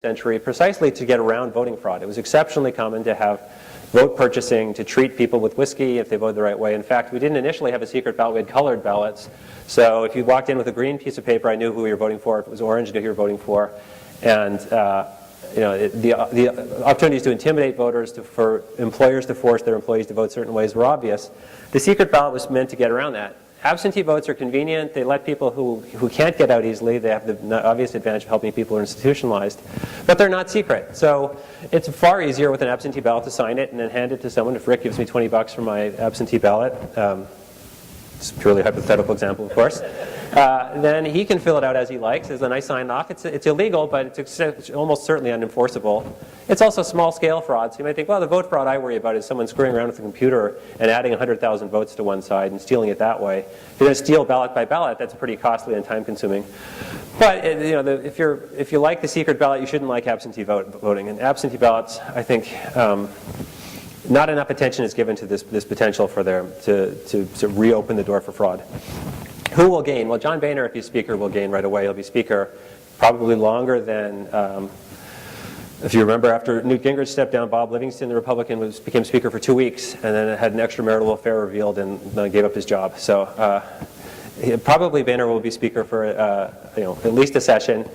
century precisely to get around voting fraud. It was exceptionally common to have vote purchasing to treat people with whiskey if they voted the right way. In fact, we didn't initially have a secret ballot, we had colored ballots. So if you walked in with a green piece of paper, I knew who you were voting for. If it was orange, I knew who you were voting for. And the opportunities to intimidate voters, for employers to force their employees to vote certain ways were obvious. The secret ballot was meant to get around that. Absentee votes are convenient. They let people who can't get out easily. They have the obvious advantage of helping people who are institutionalized. But they're not secret. So it's far easier with an absentee ballot to sign it and then hand it to someone. If Rick gives me $20 for my absentee ballot, it's a purely hypothetical example, of course, then he can fill it out as he likes. As a nice sign off. It's illegal, but it's almost certainly unenforceable. It's also small-scale fraud. So you might think, well, the vote fraud I worry about is someone screwing around with a computer and adding 100,000 votes to one side and stealing it that way. If you're going to steal ballot by ballot, that's pretty costly and time-consuming. But if you like the secret ballot, you shouldn't like absentee voting. And absentee ballots, I think, not enough attention is given to this potential for to reopen the door for fraud. Who will gain? Well, John Boehner, if he's Speaker, will gain right away. He'll be Speaker probably longer than, if you remember, after Newt Gingrich stepped down, Bob Livingston, the Republican, became Speaker for 2 weeks, and then had an extramarital affair revealed and gave up his job. So probably Boehner will be Speaker for at least a session.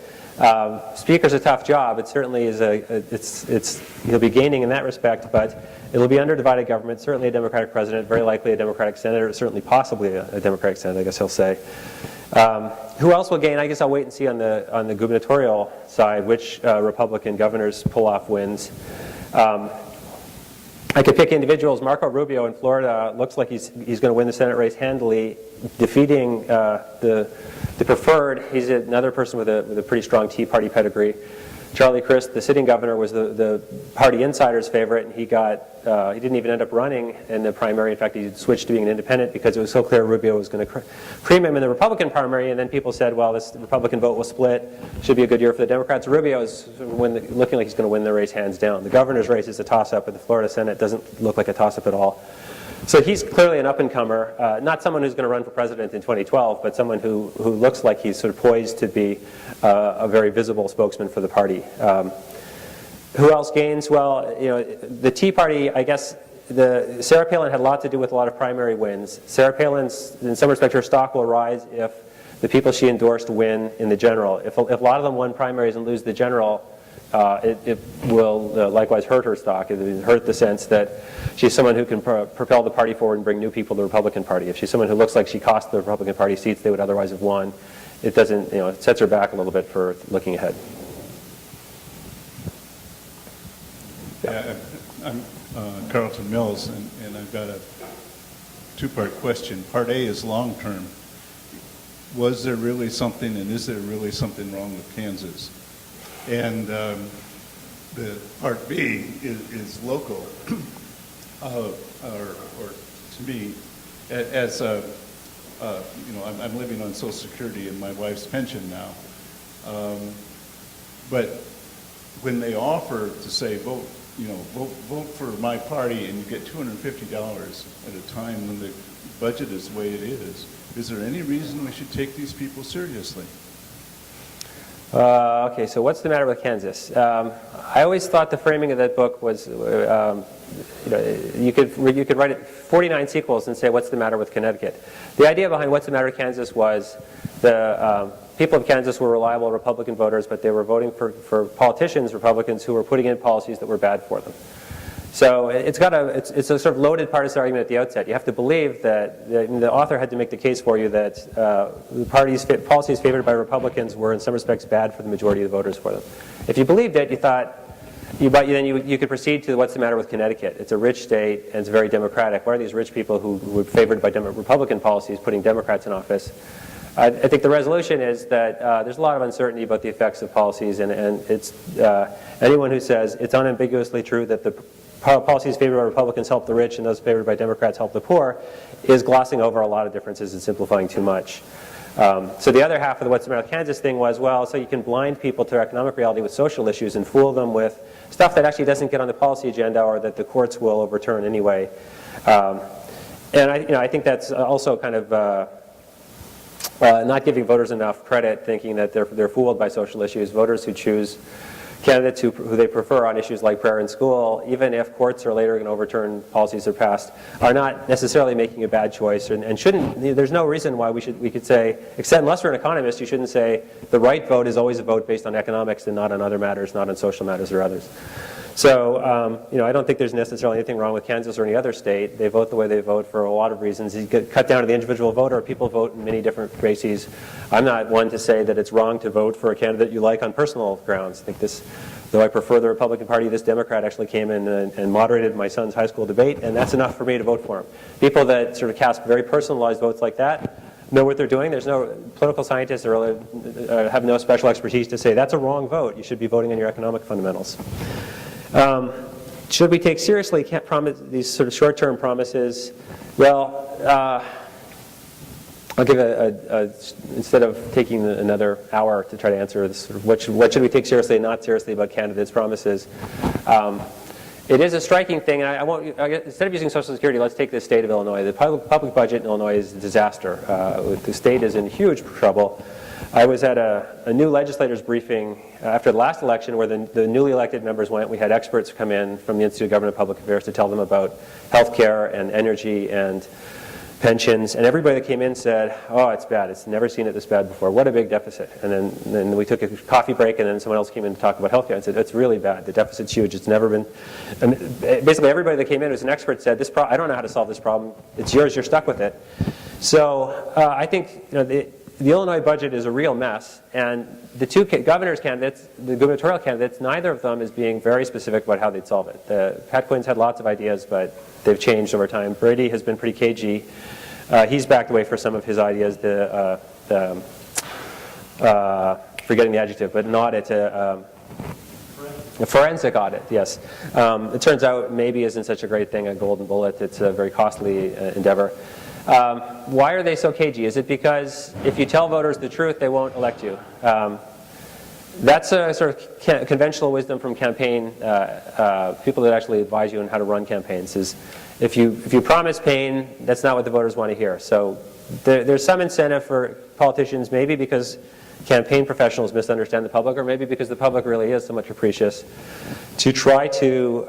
Speaker's a tough job. It certainly is he'll be gaining in that respect, but it'll be under divided government. Certainly a Democratic president, very likely a Democratic senator, certainly possibly a Democratic senator, I guess he'll say. Who else will gain? I guess I'll wait and see on the gubernatorial side which Republican governors pull off wins. I could pick individuals. Marco Rubio in Florida looks like he's going to win the Senate race handily, defeating the preferred. He's another person with a pretty strong Tea Party pedigree. Charlie Crist, the sitting governor, was the party insider's favorite, and he didn't even end up running in the primary. In fact, he switched to being an independent because it was so clear Rubio was going to cream him in the Republican primary, and then people said, well, this Republican vote will split. Should be a good year for the Democrats. Rubio is looking like he's going to win the race hands down. The governor's race is a toss-up, but the Florida Senate doesn't look like a toss-up at all. So he's clearly an up-and-comer, not someone who's going to run for president in 2012, but someone who looks like he's sort of poised to be a very visible spokesman for the party. Who else gains? Well, the Tea Party, I guess, Sarah Palin had a lot to do with a lot of primary wins. Sarah Palin's, in some respect, her stock will rise if the people she endorsed win in the general. If a lot of them won primaries and lose the general, it will likewise hurt her stock. It will hurt the sense that she's someone who can propel the party forward and bring new people to the Republican Party. If she's someone who looks like she cost the Republican Party seats they would otherwise have won, it doesn't, it sets her back a little bit for looking ahead. Yeah, I'm Carlton Mills, and I've got a two-part question. Part A is long-term. Was there really something, and is there really something wrong with Kansas? And the part B is local, or to me, as I'm living on Social Security and my wife's pension now. But when they offer to say vote for my party and you get $250 at a time when the budget is the way it is there any reason we should take these people seriously? Okay, so what's the matter with Kansas? I always thought the framing of that book was, you could write it 49 sequels and say, what's the matter with Connecticut? The idea behind what's the matter with Kansas was the people of Kansas were reliable Republican voters, but they were voting for politicians, Republicans, who were putting in policies that were bad for them. So it's a sort of loaded partisan argument at the outset. You have to believe that the author had to make the case for you that the policies favored by Republicans were in some respects bad for the majority of the voters for them. If you believed it, you thought, then you could proceed to what's the matter with Connecticut. It's a rich state and it's very democratic. Why are these rich people who were favored by Republican policies putting Democrats in office? I think the resolution is that there's a lot of uncertainty about the effects of policies, and it's anyone who says it's unambiguously true that the policies favored by Republicans help the rich and those favored by Democrats help the poor is glossing over a lot of differences and simplifying too much. So the other half of the what's the matter with Kansas thing was, well, so you can blind people to economic reality with social issues and fool them with stuff that actually doesn't get on the policy agenda or that the courts will overturn anyway. And I think that's also kind of not giving voters enough credit, thinking that they're fooled by social issues. Voters who choose candidates who they prefer on issues like prayer in school, even if courts are later going to overturn policies that are passed, are not necessarily making a bad choice and shouldn't. There's no reason why we could say, except unless you're an economist, you shouldn't say the right vote is always a vote based on economics and not on other matters, not on social matters or others. So, I don't think there's necessarily anything wrong with Kansas or any other state. They vote the way they vote for a lot of reasons. You get cut down to the individual voter. People vote in many different bases. I'm not one to say that it's wrong to vote for a candidate you like on personal grounds. I think this, though I prefer the Republican Party, this Democrat actually came in and moderated my son's high school debate, and that's enough for me to vote for him. People that sort of cast very personalized votes like that know what they're doing. There's no political scientists or have no special expertise to say that's a wrong vote. You should be voting on your economic fundamentals. Should we take seriously these sort of short-term promises? Well, I'll give instead of taking another hour to try to answer this, sort of what should we take seriously and not seriously about candidates' promises. It is a striking thing, and instead of using Social Security, let's take the state of Illinois. The public budget in Illinois is a disaster. The state is in huge trouble. I was at a new legislators briefing after the last election where the newly elected members went. We had experts come in from the Institute of Government and Public Affairs to tell them about health care and energy and pensions, and everybody that came in said, oh, it's bad. It's never seen it this bad before. What a big deficit. And then we took a coffee break, and then someone else came in to talk about health care and said, it's really bad. The deficit's huge. It's never been. And basically, everybody that came in who's an expert said, I don't know how to solve this problem. It's yours. You're stuck with it. So I think the Illinois budget is a real mess, and the two governor's candidates, the gubernatorial candidates, neither of them is being very specific about how they'd solve it. Pat Quinn's had lots of ideas, but they've changed over time. Brady has been pretty cagey. He's backed away for some of his ideas, forgetting the adjective, but an audit, a forensic audit, yes. It turns out maybe isn't such a great thing, a golden bullet. It's a very costly endeavor. Why are they so cagey? Is it because if you tell voters the truth, they won't elect you? That's a sort of conventional wisdom from campaign people that actually advise you on how to run campaigns. Is if you promise pain, that's not what the voters want to hear. So there's some incentive for politicians, maybe because campaign professionals misunderstand the public, or maybe because the public really is so much capricious, to try to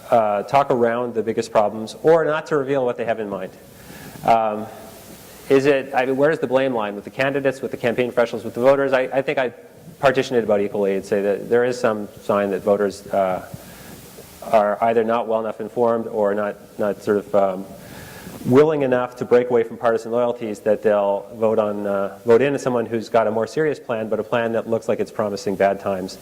talk around the biggest problems, or not to reveal what they have in mind. Where is the blame line? With the candidates, with the campaign professionals, with the voters? I think I partition it about equally and say that there is some sign that voters are either not well enough informed or not sort of willing enough to break away from partisan loyalties that they'll vote in someone who's got a more serious plan, but a plan that looks like it's promising bad times.